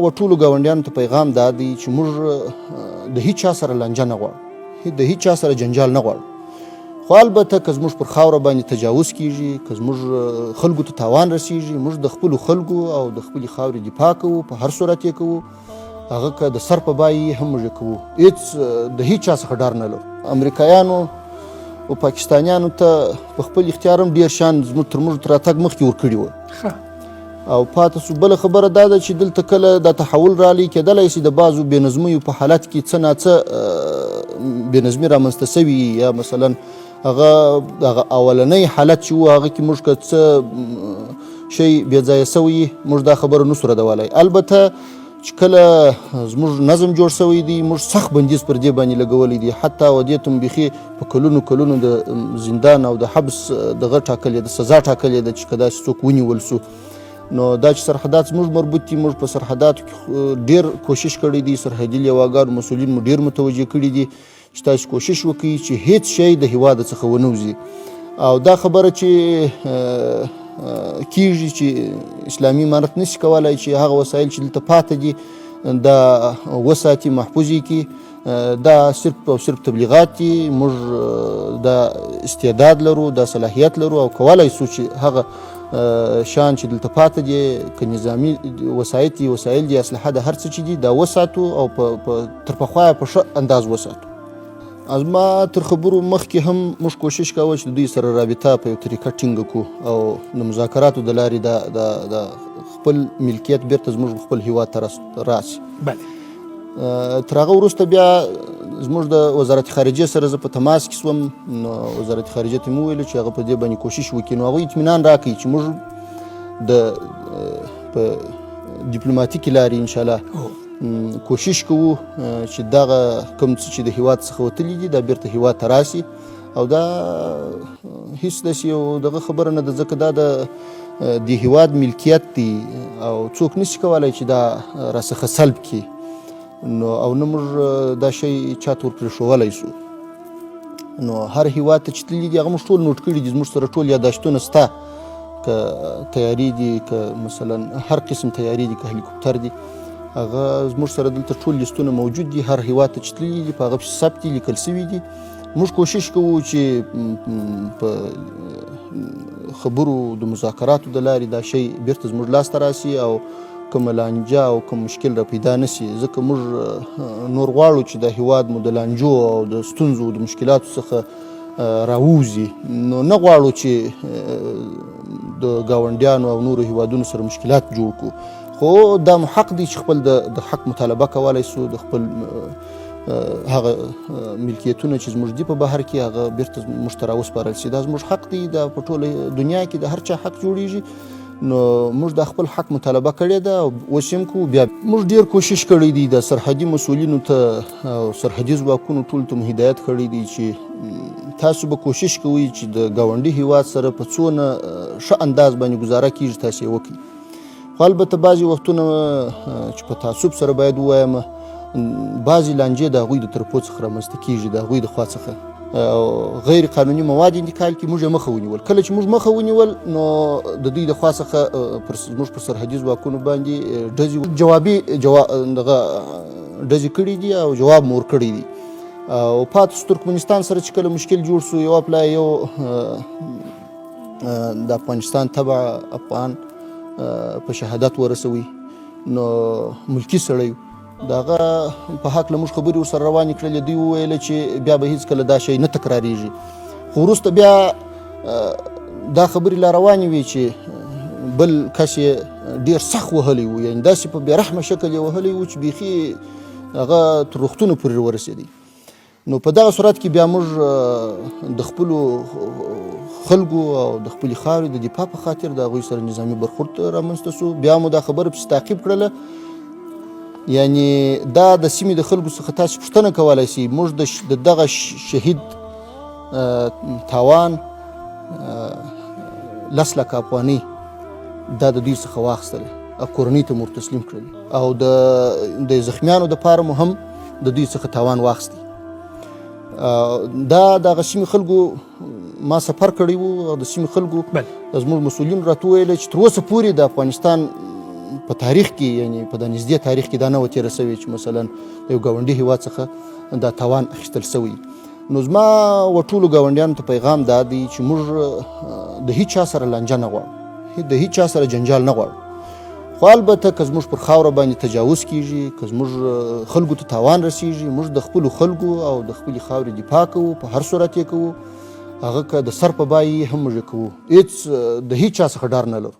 و ټولو ګاونډیانو ته پیغام دا دی چې موږ د هیچ چا سره لانجه نه غواړو، د هیچ چا سره جنجال نه غواړو. خو البته که زموږ پر خاوره باندې تجاوز کیږي، که زموږ خلکو ته تاوان رسیږي، موږ د خپلو خلکو او د خپلې خاورې دفاع کوو، په هر صورت یې کوو. هغه که د سر په بیه هم موږ یې کوو، هېڅ د هیچ چا څخه ډار نه لرو. امریکایانو او پاکستانیانو ته په خپل اختیار هم ډېر شیان زموږ تر موږ تر راتګ مخکې ورکړي وو. او پاته سو بله خبره دا ده چې دلته کله دا تحول رالی، کېدلی شي د بعضو بېنظمیو په حالت کې څه ناڅه بېنظمي رامنځته سوي، یا مثلا هغه اولنی حالت چې و هغه کې موږ که څه شی بېځایه سوی موږ دا خبره نسو ردولی. البته چې کله زموږ نظم جوړ سوی دی، موږ سخت بندیز پر دې باندې لګولی دی، حتی و دې ته م بیخي په کلونو د زندان او د حبس دغه ټاکلې ده، سزا ټاکلې ده چې که داسې څوک ونیول سو. نو دا چې سرحدات زموږ مربوط دي، موږ په سرحداتو کې ډېر کوشش کړی دی، سرحدي لواګانو مسؤلین مو ډېر متوجه کړي دي چې تاسو کوشش وکړئ چې هیڅ شی د هېواده څخه ونه وځي. او دا خبره چې کیږي چې اسلامي امارت نشي کولای چې هغه وسایل چې دلته پاته دي دا وساتي، محفوظ یې کړي، دا صرف او صرف تبلیغات دي. موږ دا استعداد لرو، دا صلاحیت لرو او کولی سو چې هغه شیان چې دلته پاته دي، که نظامي وسایل دي، اسلحه د هر څه چې دي، دا وساتو او تر پخوا په ښه انداز وساتو. زما تر خبرو مخکې هم موږ کوشش کوو چې د دوی سره رابطه په یو طریقه ټینګه کړو او د مذاکراتو د لارې د خپل ملکیت بیرته زموږ خپل هېواد ته راسي. تر هغه وروسته بیا زموږ د وزارت خارجه سره زه په تماس کې سوم. نو وزارت خارجه ته مې وویل چې هغه په دې باندې کوشش وکړي. نو هغوی اطمینان راکړي چې موږ د په ډیپلوماتیکې لارې انشاءالله کوشش کوو چې دغه کوم څه چې د هېواد څخه وتلي دي دا بیرته هېواد ته راسي. او دا هیڅ داسې یو دغه خبره نه ده، ځکه دا د هېواد ملکیت دی او څوک نشي کولی چې دا راڅخه سلب کړي. نو او نه موږ دا شی چاته ورپرېښولی سو. نو هر هېواد ته چې تللي دي هغه موږ ټول نوټ کړي دي، زموږ سره ټول یاداشتونه سته، که تیاري دي، که مثلا هر قسم تیاري دي، که هلیکوپټر دي، هغه زموږ سره دلته ټول لیستونه موجود دي. هر هېواد ته چې تللي دي په هغه پسې ثبت دي، لیکل سوي دي. موږ کوشش کوو چې په خبرو د مذاکراتو د لارې دا شی بیرته زموږ لاسته راسي او کومه لانجه او کوم مشکل را پیدا نسي. ځکه موږ نور غواړو چې د هېواد مو د لانجو او د ستونزو د مشکلاتو څخه راووځي. نو نه غواړو چې د ګاونډیانو او نورو هېوادونو سره مشکلات جوړ کړو. خو دا مو حق دی چې خپل د حق مطالبه کولی سو، د خپل هغه ملکیتونه چې زموږ دي په بهر کې هغه بیرته موږ ته راوسپارل سي. دا زموږ حق دی، دا په ټوله دنیا کې د هر چا حق جوړیږي. نو موږ د خپل حق مطالبه کړې ده او اوس هم کوو. بیا موږ ډېر کوشش کړی دی، د سرحدي مسؤلینو ته او سرحدي ځواکونو ټولو ته مو هدایت کړی دی چې تاسو به کوشش کوئ چې د ګاونډي هېواد سره په څونه ښه انداز باندې ګزاره کیږي تاسو یې وکړئ. خو البته بعضې وختونه چې په تعصب سره باید ووایم، بعضې لانجې د هغوی د طرفو څخه رامنځته کیږي، د هغوی د خوا څخه غیر قانوني مواد انتقال کړي. موږ یې مخه ونیول. کله چې موږ مخه ونیول نو د دوی د خوا څخه زموږ پر سرحدي ځواکونو باندې ډزې جوابي دغه ډزې کړي دي او جواب مو ورکړی دی. او پاتې سو ترکمنستان سره چې کله مشکل جوړ سو، یو اپلای یو د افغانستان تبع افغان په شهادت ورسوي. نو ملکي سړی د هغه په هکله موږ خبرې ورسره روانې کړلې. دوی وویله چې بیا به هېڅکله دا شی نه تکراریږي. خو وروسته بیا دا خبرې لا روانې وي چې بل کس یې ډېر سخت وهلی و، یعنې داسې په بېرحمه شکل یې وهلی و چې بیخي هغه تر روغتونو پورې ورسېدی. نو په دغه صورت کې بیا موږ د خپلو خلکو او د خپلې خاورې د دفاع په خاطر د هغوی سره نظامي برخورد رامنځته سو. بیا مو دا خبره پسې تعقیب کړله. یعنې دا د سیمې د خلکو څخه تاسو پوښتنه کولی شئ، موږ د دغه شهید تاوان 10 لکه افغانۍ دا د دوی څخه واخیستله او کورنۍ ته مو تسلیم کړلې، او د زخمیانو دپاره مو هم د دوی څخه تاوان واخیستی. دا دغه سیمې خلکو ما سفر کړی و او د سیمې خلکو زموږ مسؤلینو راته وویله چې تر اوسه پورې د افغانستان په تاریخ کې یعنی په د نږدې تاریخ کې دا نه و تېره سوې چې مثلا د یو ګاونډي هیواد څخه دا تاوان اخیستل سوی. نو زما و ټولو ګاونډیانو ته پیغام دا دی چې موږ د هیڅ چا سره لانجه نه غواړو، د هیڅ چا سره جنجال نه غواړو. خو البته که زموږ پر خاوره باندې تجاوز کیږي، که زموږ خلکو ته تاوان رسیږي، موږ د خپلو خلکو او د خپلې خاورې دفاع کوو، په هر صورت یې کوو. هغه که د سر په بیه هم موږ کوو، هیڅ د هیڅ چا څخه ډار نه لرو.